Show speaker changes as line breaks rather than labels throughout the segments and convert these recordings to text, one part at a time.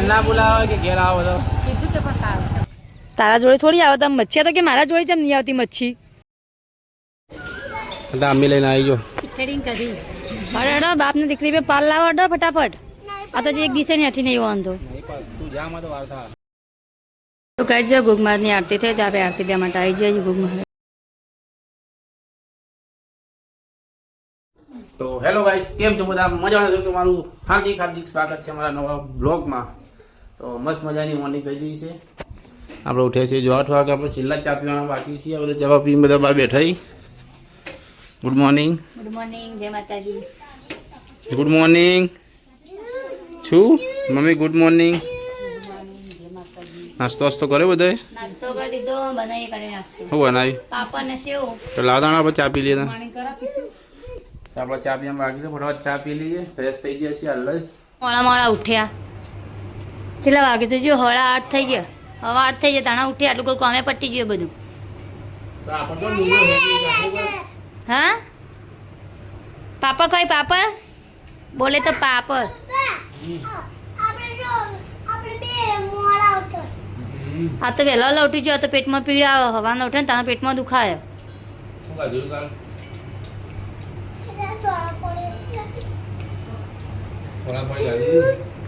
ના બોલાવે કે ઘેર આવો તો
તારા જોડે થોડી આવે તમે મચ્છી તો કે મારા જોડે કેમ નહીં આવતી મચ્છી
અમ્મી લઈને આવી જો
ખીચડી કઢી અરે બાપ ને દીકરી પે પાલ લાવો અડો ફટાફટ આ તો જે એક દિશે ને હઠી નહીં વાંધો
તું જા માં તો વાર થા
તો કહેજો ગુગમાર ની આરતી થઈ ત્યાં આરતી બે માટે આવી જાય ગુગમાર
તો હેલો ગાઈસ કેમ છો બધા મજામાં છો તમારું હાર્દિક હાર્દિક સ્વાગત છે અમારા નવા બ્લોગમાં તો મસ્ત મજાની મોર્નિંગ થઈ ગઈ છે આપણે ઉઠ્યા છીએ જો 8 વાગે આપણે છેલ્લા ચા પીવાના બાકી છીએ બધા ચા પીને બધા બહાર બેઠા ગુડ મોર્નિંગ
જય માતાજી
ગુડ મોર્નિંગ છું મમ્મી ગુડ મોર્નિંગ નાસ્તો વાસ્તો કર્યો બધાએ
નાસ્તો કરી દીધો બનાવી કરે નાસ્તો
શું બનાવી
પાપડ ને સેવ
તો લાવદાણા આપણે ચા પી લીધા આપણે ચા પીવા બાકી છે ફટાફટ ચા પી લઈએ ફ્રેશ થઈ ગયા છીએ હાલ
મોડા ઉઠ્યા છેલ્લા વાગે તો જો 8:30 થઈ ગયા હવે 8 થઈ ગયા તાણા ઉઠ્યા આટલું કોઈ કામે પટી ગયું બધું હા પાપડ કઈ પાપડ બોલે તો પાપડ આ તો વહેલા ઉઠી ગયો તો પેટમાં પીડા આવે હવાના ઉઠે ને તારા પેટમાં દુખાય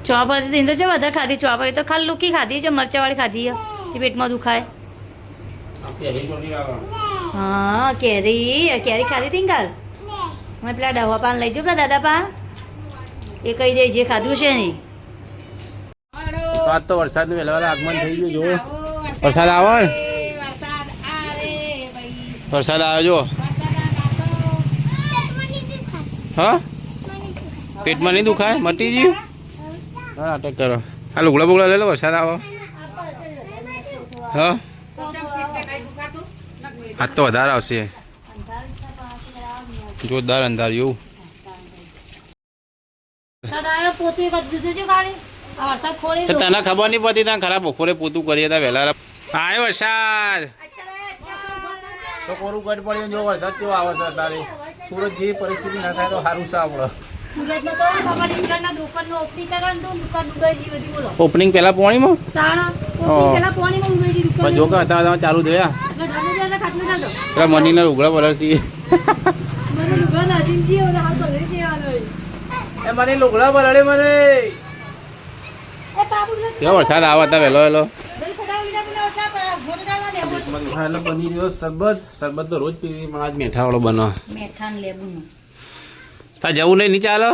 ચોપાતી તો છે વધારે ખાધી ચોપાતી તો ખાલી લૂકી ખાધી છે મરચાવાળી ખાધી એ પેટમાં દુખાય હા કેરી ખાધી હતી ને કાલ અમે પેલા દવા પાન લઈ જો પેલા દાદા પાન એ કહી દે જે ખાધું છે નહીં
આજ તો વરસાદનું વહેલા આગમન થઈ ગયું જો વરસાદ આવે વરસાદ આવે જો હા પેટમાં નહીં દુખાય મટી ગયું હા નાટક કરો આ લુગડા બુગડા લઈ લો વરસાદ આવો હા આજ તો વધારે આવશે જોરદાર અંધાર્યું તને ખબર નહીં પડતી ત્યાં ખરાબ બપોરે પોતું કરીએ હતા વહેલા આવ્યો વરસાદ તો કોરું કટ પડ્યું જો વરસાદ કેવો આવે છે તારે સુરત જેવી પરિસ્થિતિ ના થાય તો સારું છે આપણે ઓપનિંગ પેલા પોણીમાં જો કે હતા ચાલુ થયા પેલા મનીના ઉઘડા બરસી મને લુગડા બરાડે મને કેવો વરસાદ આવે હતા વહેલો વહેલો એટલે બની રહ્યો શરબત તો રોજ પીવી પણ આજ મેઠા વાળો બનો તા જવું નહીં ચાલો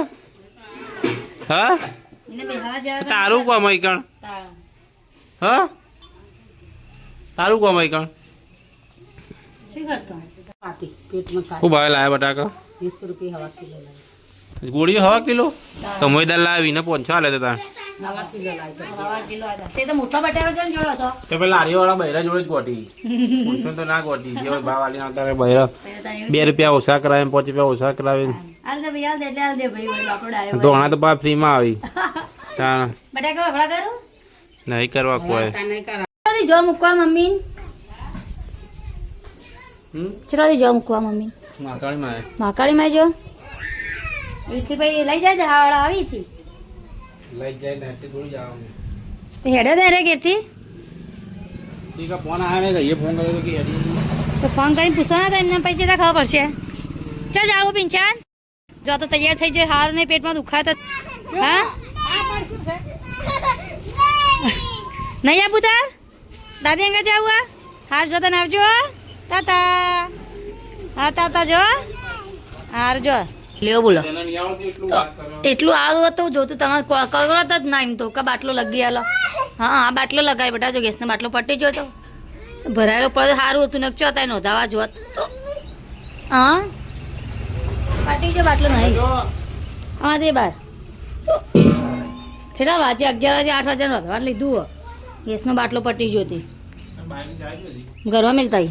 હા તારું કોમ કણ હા તારું કોમ કણ શું ભાવે લાયા બટાકા
20 રૂપિયા હવા કિલો
ગોળીઓ હવા કિલો તો મોયદાર લાવીને 5 લે તા તો પેલા લારી વાળા બૈરા જોડે જ ગોટી પૂછો તો ના ગોટી જે ભાવ વાલી ના બૈરા 2 રૂપિયા ઓછા કરાવે 5 રૂપિયા ઓછા કરાવે તો હણા તો પા ફ્રી માં આવી નહીં કરવા કોઈ
જો મૂકવા મમ્મી ચલો જો મૂકવા મમ્મી મહાકાળી માં જો ઈથી ભાઈ લઈ જાય હાવડા આવી થી
લઈ જાય ને એટલે થોડી જવાનું
તે હેડે દે રે ઘેરથી
ઠીક ફોન આવે કે એ ફોન કર્યો કે હેડી
તો ફોન કરીને પૂછવાના તો એમને પૈસા તો ખબર પડશે ચલ જાવ પિંચાન જો તો તૈયાર થઈ જાય હાર નહીં પેટમાં દુખાય તો હા નહીં આપું તાર દાદી અંગા જાવ હાર જો તને આવજો તાતા હા તાતા જો હાર જો લેવો બોલો એટલું આવું હતું જોતું તમારે કરો જ ના એમ તો કા બાટલો લગી આલો હા આ બાટલો લગાવી બેટા જો ગેસનો બાટલો પટી ગયો તો ભરાયેલો પડે સારું હતું નકચો હતા નોંધાવા જોત હા પટી ગયો બાટલો નહીં હા તે બાર છેડા વાજે 11 વાગે 8 વાગે નોંધવા લીધું ગેસનો બાટલો પટી ગયો હતી ઘરમાં મિલતા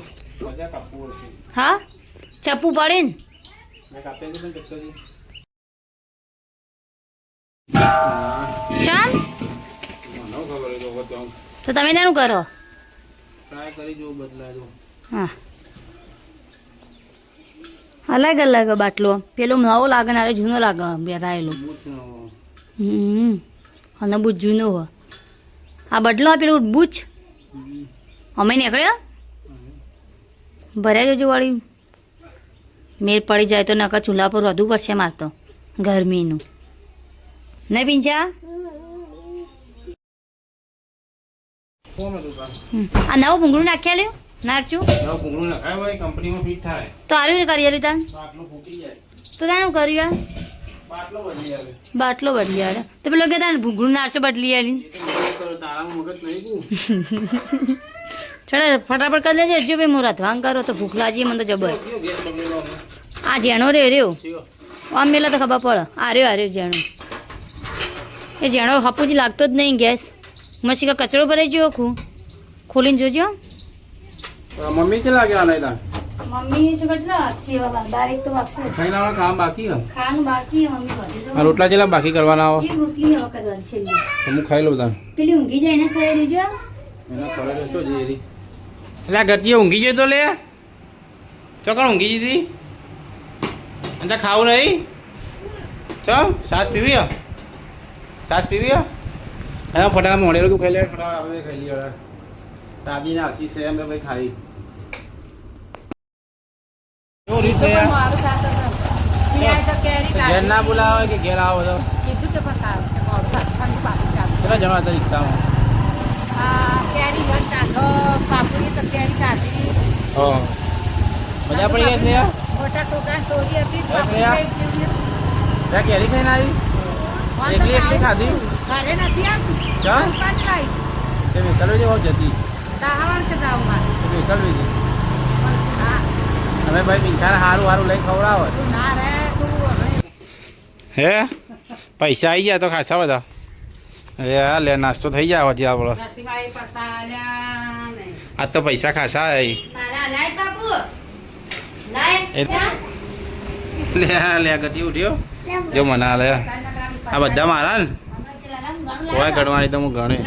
હા ચપ્પુ પડે ને ચાલ તો તમે તેનું કરો હા અલગ અલગ બાટલો પેલો નવો લાગે ને જૂનો લાગે બેરાયેલો અને બહુ જૂનો હોય આ બદલો પેલું બૂચ અમે નીકળ્યો ભરાઈ જજો વાળી મેળ પડી જાય તો નકર ચૂલા પર વધુ પડશે મારતો ગરમીનું નહીં પિંચા આ નવું ભૂંગળું નાખ્યા લ્યો નાખશું
નવું ભૂંગળું નખાય હોય કંપનીમાં ફિટ થાય
તો આવ્યું કરી આવ્યું તાન
બાટલો ફૂટી જાય
તો તાનું કર્યું
બાટલો બદલી આવે
બાટલો બદલી આવે તો પેલો કે તાને ભૂંગળું નાચો બદલી આવી
તારાનું મગજ નહીં ગયું
ચડે ફટાફટ કરી લેજે જો ભાઈ હું રથવાંગ કરો તો ભૂખ લાગી મને તો જબર આ જેણો રહ્યો આમ મેલા તો ખબર પડે આ રહ્યો જેણો એ જેણો હપુજી લાગતો જ નહીં ગેસ મસી કા કચરો ભરાઈ ગયો ખોલીને જોજો
મમ્મી ચલા ગયા નહીં તા
મમ્મી શું કચરો વાગશે ડાયરેક્ટ તો વાગશે
ખાઈ લાવવાનું કામ બાકી છે
ખાવાનું બાકી મમ્મી
આ રોટલા ચેલા બાકી કરવાના આવો
એક રોટલી હવે કરવાની છે
તો હું ખાઈ લઉં તા
પેલી ઊંઘી જાય ને ખાઈ લેજો
એના ખબર તો જે રી એટલે આ ગતિએ ઊંઘી ગયો તો લે ચોકણ ઊંઘી જીધી અને ખાવું નહીં ચો સાસ પીવી સાસ પીવી હા ફટાફટ મોડેલું તું ખાઈ લે ફટાફટ આપણે ખાઈ લઈએ દાદીને આશીષ છે એમ કે ભાઈ ખાઈ કેવું રીત છે ઘેર ના બોલાવે કે ઘેર આવો તો કેટલા જણા હતા રિક્ષામાં મજા પડી ગઈ છે ત્યાં કેરી ખાઈને આવી એકલી એકલી ખાધી તે વેકલવી બહુ જતી વેકલવી છે હવે ભાઈ પિંછાને સારું સારું લઈ ખવડાવો હે પૈસા આવી ગયા તો ખાસા બધા હવે હા લે નાસ્તો થઈ જાય પછી આપણો આ તો પૈસા ખાસા આવી લે ગતિ ઉઠ્યો જો મના લે આ બધા મારા ને કોઈ ગણવાની તો હું ગણે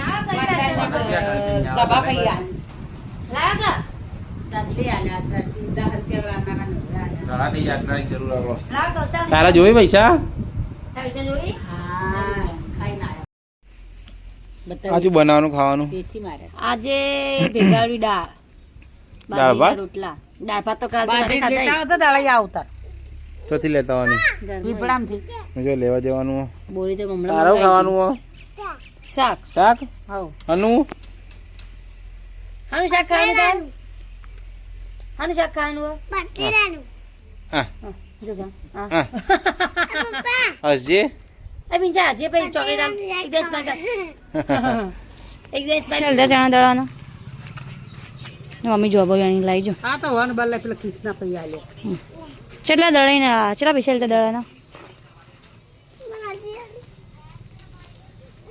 ઘણા થઈ જાય આટલાની જરૂર આપણો તારા જોઈ પૈસા આજુ બનાવવાનું ખાવાનું
આજે ભેગાડી દાળ
દાળ ભાત?
રોટલા દાળ ભાત તો ખાતા
ક્યાંથી લેતા આવવાની જો લેવા જવાનું
બોરી તો
તારું ખાવાનું
શાક
શાક
હાઉ
અનું
હાનું શાક ખાવાનું હાનું શાક ખાવાનું
હા
જો ગા
હા હજી
એ પિંચા આજે પછી ચોકલેટ આમ એક દસ પાંચ એક દસ પાંચ ચલ ચણા દળવાનો મમ્મી જોબ ગણી લાવી જો
હા તો વન બલ્લે પેલા કિસના પૈયા લે
કેટલા દળાઈને કેટલા પૈસા લેતા દળાના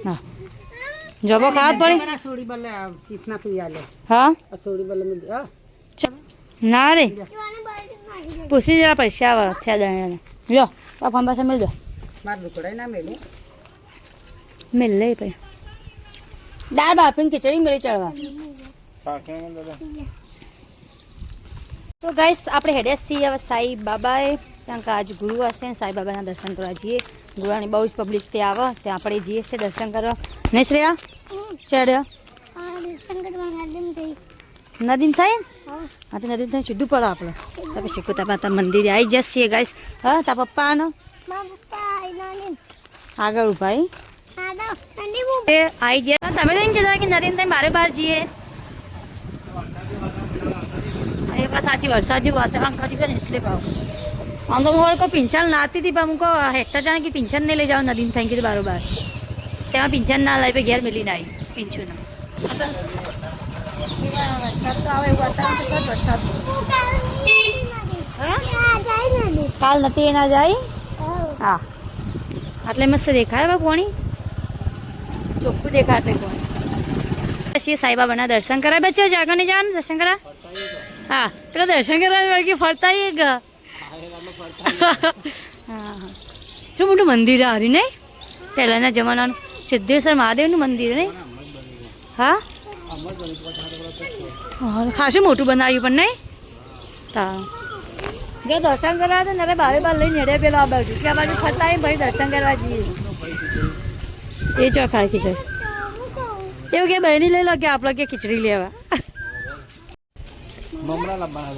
હા જોબો ખાવા પડે
બડા સોડી બલ્લે કિસના પૈયા લે
હા
આ સોડી બલ્લે મિલ હા
ના રે પૂછી જરા પૈસા આવે થયા દળાના જો આ ફોન પાસે મિલ દો
માર દુકડાઈ ના મેલે
મિલ લે ભાઈ દાળ બાફીને ખીચડી મેળી ચડવા તો ગાઈસ આપણે હેડ્યા છીએ હવે સાઈ બાબાએ કારણ કે આજ ગુરુવાર છે ને સાઈ બાબાના દર્શન કરવા જઈએ ગુરુવારની બહુ જ પબ્લિક ત્યાં આવે ત્યાં આપણે જઈએ છીએ દર્શન કરવા નહીં શ્રેયા ચડ્યો નદીમ થાય હા તો નદીમ થાય સીધું પડે આપણે સાહેબ શીખુતા માતા મંદિરે આવી જશે ગાઈસ હા તા પપ્પાનો આગળ ઉભા આવી ગયા તમે તો એમ કહેતા કે નદીમ થાય મારે બહાર જઈએ એ વાત સાચી વરસાદ જેવું વાતાવરણ કરી કરે એટલે ભાવ આમ તો હું કોઈ પિંછન લાતી હતી પણ હું કહો હેઠતા જાણે કે પિંછન નહીં લઈ જાઓ નદીમાં થઈ ગયું બારોબાર તેમાં પિંછન ના લાવી ઘેર મેલી ના આવી પિંછુના વરસાદ તો આવે એવું વાતાવરણ તો વરસાદ કાલ નથી એના જાય હા એટલે મસ્ત દેખાય બા પોણી ચોખ્ખું દેખાય પોણી સાઈબાબાના દર્શન કરાય બચ્ચો જાગર નહીં જવાનું દર્શન કરા હા પેલા દર્શન કરવા વળગી ફરતા હા શું મોટું મંદિર હારી નહીં પહેલાંના જમાનાનું સિદ્ધેશ્વર મહાદેવનું મંદિર નહીં હા ખાસું મોટું બનાવ્યું પણ નહીં હા જો દર્શન કરવા તો નરે બારે બાર લઈને હેડે પેલો આ બાજુ કે આ બાજુ ફરતા ભાઈ દર્શન કરવા જઈએ એ ચોખાય ખીચડ એવું કે બહેની લઈ લો કે આપણે કે ખીચડી લેવા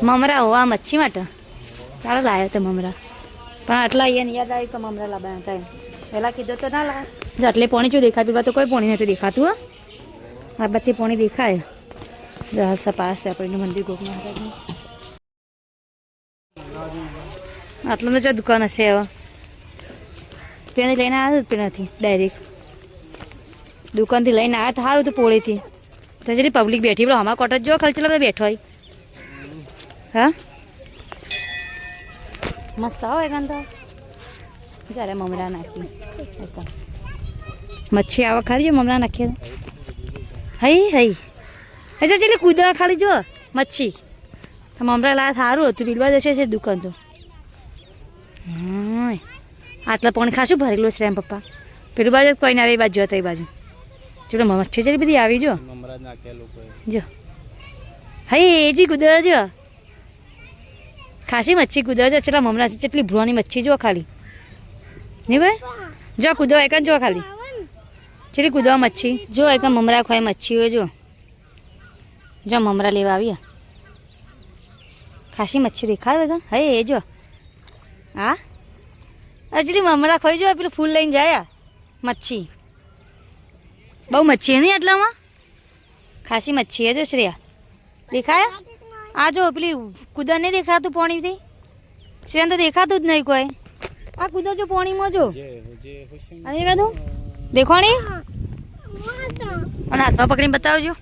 મમરા હોવા મચ્છી માટે ચાલો લાવ્યો તો મમરા પણ આટલા અહીંયા યાદ આવ્યું કે મમરા લાવવાના હતા એમ પહેલાં કીધું તો ના લાવે જો આટલે પોણી શું દેખાય પીવા તો કોઈ પોણી નથી દેખાતું હા આ બધી પોણી દેખાય જહાજ પાસ છે આપણે મંદિર ગોપ મહારાજનું આટલું તો જો દુકાન હશે હવે પેલી લઈને આવ્યો જ નથી ડાયરેક્ટ દુકાનથી લઈને આવ્યા તો સારું હતું પોળીથી તો જેટલી પબ્લિક બેઠી બોલો અમારા કોટ જ જો ખર્ચેલા બધા બેઠો હોય હા મસ્ત આવો એકાંત તો જ્યારે મમરા નાખી મચ્છી આવા ખાલી જો મમરા નાખીએ હઈ હઈ હજુ ચેલી કૂદવા ખાલી જો મચ્છી મમરા લાયા સારું હતું બિલવા જશે છે દુકાન તો હા આટલા પાણી ખાસું ભરેલું છે એમ પપ્પા પેલું બાજુ કોઈ ના એ બાજુ હતા એ બાજુ ચલો મચ્છી જેટલી બધી આવી જો જો હઈ એજી કૂદવા જો ખાસી મચ્છી કૂદવા જો ચેટલા મમરા છે જેટલી ભ્રોની મચ્છી જો ખાલી નહીં ભાઈ જો કૂદવા એક જ જો ખાલી ચેટલી કૂદવા મચ્છી જો એક મમરા ખોય મચ્છી હોય જો જો મમરા લેવા આવ્યા ખાસી મચ્છી દેખાય બધા હે એ જો હા હજરી મમરા ખોઈ જો પેલું ફૂલ લઈને જાય મચ્છી બહુ મચ્છી નહીં આટલામાં ખાસી મચ્છી હે જો શ્રેયા દેખાય આ જો પેલી કુદર નહીં દેખાતું પાણીથી શ્રેયા તો દેખાતું જ નહીં કોઈ આ કુદર જો પાણીમાં જો અને દેખાતું દેખોણી અને હાથમાં પકડીને બતાવજો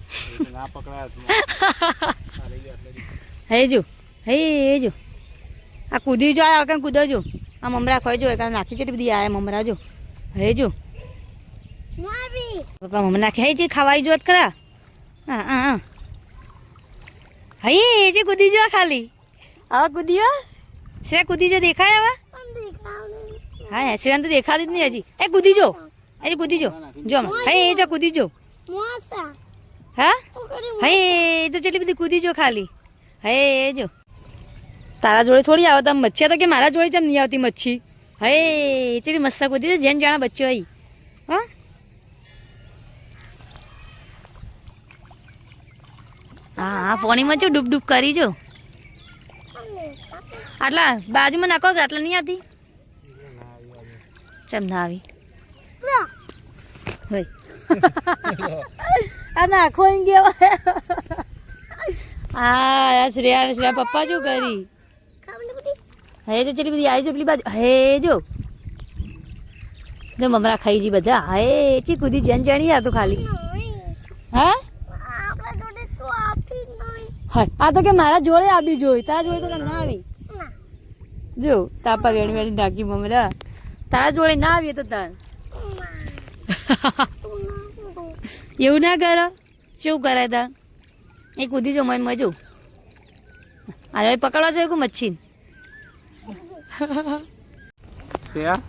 હે જો હે જો આ કૂદી જો આ કાંઈ કૂદો જો આ મમરા ખોઈ જો કારણ નાખી છે બધી આયા મમરા જો હે જો પપ્પા મમ્મી નાખે હે જે ખાવાઈ જોત ખરા હા હા હા હે જે કૂદી જો ખાલી હવે કૂદીઓ શ્રેયા કૂદી જો દેખાય હવે હા હે શ્રેયા તો દેખાતી જ નહીં હજી એ કૂદી જો હજી કૂદી જો જો હે એ જો કૂદી જો હા હે જો જેટલી બધી કૂદી જો ખાલી હે જો તારા જોડે થોડી આવે તમે મચ્છી તો કે મારા જોડે જેમ નહીં આવતી મચ્છી હે ચેલી મસ્ત કૂદી છે જેન જાણા બચ્ચો અહીં હા હા પાણીમાં જો ડૂબ ડૂબ કરી જો આટલા બાજુમાં નાખો આટલા નહીં આવતી ચમ ના આવી હોય આ નાખો એમ ગયો હા શ્રેયા શ્રેયા પપ્પા શું કરી હે જો ચેલી બધી આવી જો પેલી બાજુ હે જો મમરા ખાઈ જી બધા હે ચી કૂદી જેન જાણી આ તો ખાલી હા હા આ તો કે મારા જોડે આવી જોઈ તારા જોડે તો ના આવી જો તાપા વેણી વેણી ઢાંકી મમરા તારા જોડે ના આવીએ તો તાર એવું ના કરો શું કરે તાર એ કૂદી જો મન મજો અરે પકડવા જોઈએ મચ્છી
શ્રેયા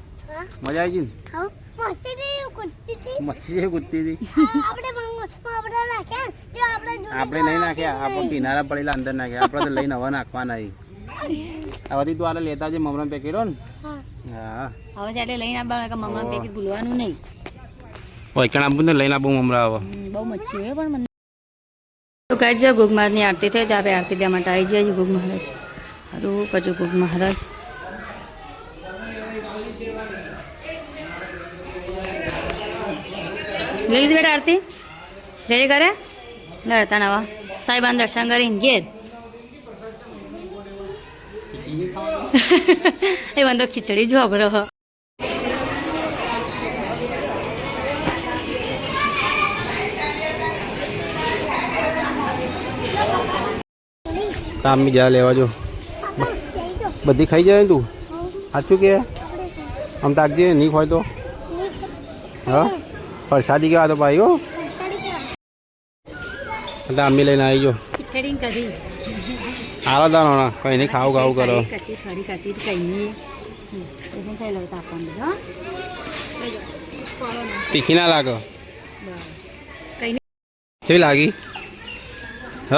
મજા આવી ગઈ મચ્છી છે કૂદતી હતી આપણે નહીં નાખ્યા આપણે કિનારા પડેલા અંદર નાખ્યા આપણે તો લઈને હવા નાખવાના હવેથી તું આને લેતા જે મમરા પેકેટ હો ને હા
હવે ચાલે લઈને આવવાનું મમરા પેકેટ ભૂલવાનું નહીં
વૈકણ આપું ને લઈને આપું મમરા હવે
બહુ મચ્છી હોય પણ મને તો કાઢ જાઓ ગુગ મહારાજની આરતી થઈ તો આપણે આરતી લેવા માટે આવી જાય ગુગ મહારાજ સારું કજો ગુગ મહારાજ લઈ લીધી બેટા આરતી જય કરે લડતા નવા સાહેબાન દર્શન કરીને ઘેર એ બંધો ખીચડી જો અઘરો હ
કામ જા લેવા જો બધી ખાઈ જાય ને તું સાચું કે આમ તાકજે નહીં ખોય તો હા પ્રસાદી કેવા તો ભાઈ હો એટલે આંબી લઈને આવી જો
ખીચડી કઢી
આવો દાનો કઈ નહીં ખાવું ખાવું કરો
કચી ખડી કાઢી કઈ નહીં પછી ખાઈ લઉં તાપવાનું બધું
તીખી ના લાગે
કઈ નહીં
કેવી લાગી હ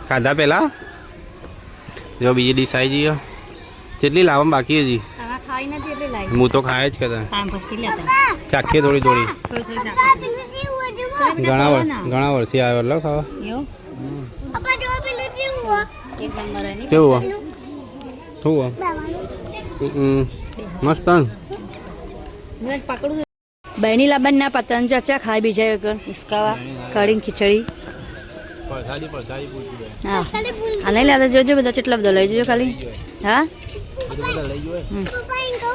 ખાધા પહેલા જો બીજી ડીશ આવી જઈએ કેટલી લાવવામાં બાકી હજી
ખાઈ નથી એટલે લાવી
હું તો ખાય જ કદા
ટાઈમ પછી લેતા
ચાખીએ થોડી થોડી
થોડી થોડી
ઘણા વર્ષથી આવ્યો એટલે ખાવા
એવું એક નંબર હોય
કેવું શું મસ્ત
પકડું બહેની લાબન ના પતંગ ચર્ચા ખાય બીજા વગર ઉસકાવા કઢી ખીચડી હા આ નહીં લેતા જોજો બધા કેટલા બધા લઈ જજો ખાલી હા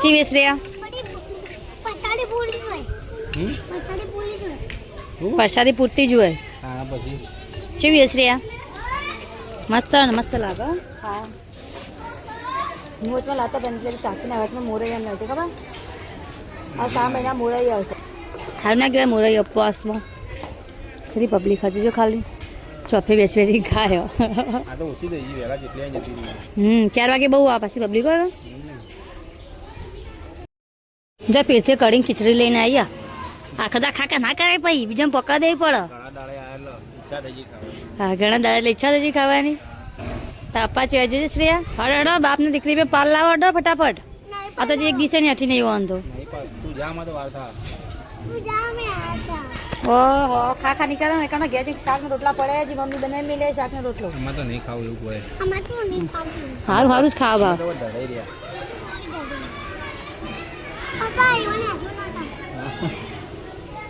સી વેસ રહ્યા પ્રસાદી પૂરતી જ હોય ચી વેસ રહ્યા મસ્ત મસ્ત લાગે હા મોચમાં લાતા બની એટલે ચાકીને અવાજમાં મોરૈયા નહીં આવતી ખબર આ 3 મહિના મોરૈયા આવશે હાલ ના કહેવાય મોરૈયા ઉપવાસમાં થોડી પબ્લિક હજુ જો ખાલી ચોફે બેસી ખાયો 4 વાગે બહુ આ પાછી પબ્લિક હોય જો પીરથી કઢી ખીચડી લઈને આવ્યા આખા દા ખાકા ના કરાય પછી બીજા પકા દેવી પડે હા ઘણા દાડા ઈચ્છા થઈ ખાવાની તાપા ચેવા જશે શ્રેયા હડ હડો બાપને દીકરી પે પાલ લાવો હડો ફટાફટ આ તો જે એક દિશે ને હઠી નહીં વાંધો ઓહો ખા ખા નીકળે ને કારણ ઘેર શાક ને રોટલા પડે જ મમ્મી બનાવી મિલે શાક ને રોટલો
તો નહીં ખાવું એવું પડે
સારું સારું જ ખાવા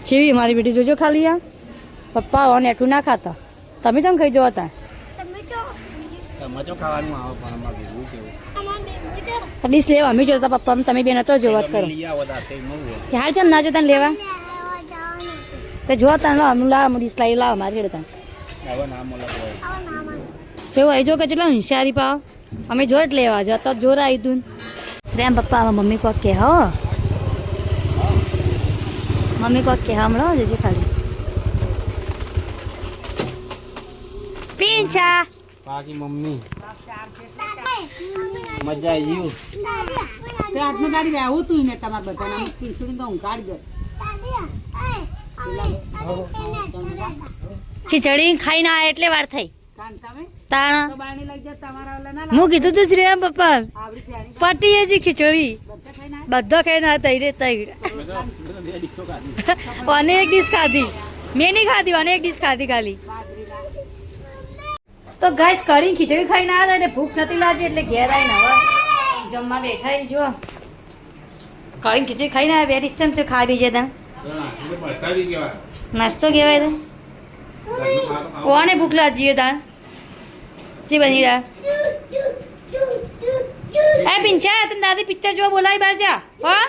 જેવી મારી બેટી જોજો ખાલી આ પપ્પા ઓને એઠું ના ખાતા તમે કેમ ખાઈ જવા હતા ડીશ લેવા અમે જોતા પપ્પા તમે બેન હતો જો વાત કરો કે હાલ ચાલ ના જોતા લેવા તો જોતા લો અમે લાવ ડીશ લાવી લાવ મારી હેડતા જેવું આવી જો કે ચલો હોશિયારી પાવ અમે જો જ લેવા જતા જોર આવી તું શ્રેમ પપ્પા મમ્મી કોક કે હો મમ્મી કોક કે હમણાં જજો ખાલી પીંછા
બાકી મમ્મી મજા આવી
તે આજનો ગાડી આવું તું ને તમારા બધાના પીસુડી તો હું કાઢી દે
ખીચડી ખાઈને આ એટલે વાર થઈ
કાન તમે
તાણા
તો બાણી લઈ જા તમારા ઓલા ના
હું કીધું તું શ્રીરામ પપ્પા
આવડી ત્યાંની
પટીએ જી ખીચડી
બધા ખાઈને
બધો ખાઈને આ તઈ રે તઈ અને એક ડીશ ખાધી મેં નહીં ખાધી અને એક ડીશ ખાધી ખાલી તો ગાઈસ કઢી ખીચડી ખાઈને આવ્યા એટલે ભૂખ નથી લાગી એટલે ઘેર આવીને હવે જમવા બેઠા જો કઢી ખીચડી ખાઈને આવ્યા બે ડીશ તો ખાઈ બીજે ત્યાં નાસ્તો કહેવાય તો કોને ભૂખ લાગી તાણ સી બની રહ્યા એ પિંચા તને દાદી પિક્ચર જોવા બોલાવી બહાર જા હા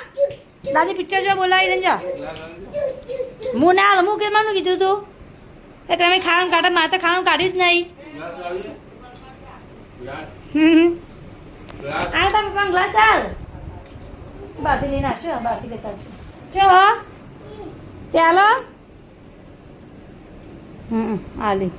દાદી પિક્ચર જોવા બોલાવી તને જા હું ના હું કેવાનું કીધું તું એ તમે ખાવાનું કાઢો મારે તો ખાવાનું કાઢ્યું જ નહીં આ તા પપ્પા ગ્લાસ હાલ બહારથી લઈને આવશો બહારથી લેતા આવશો ચો ચાલો આલી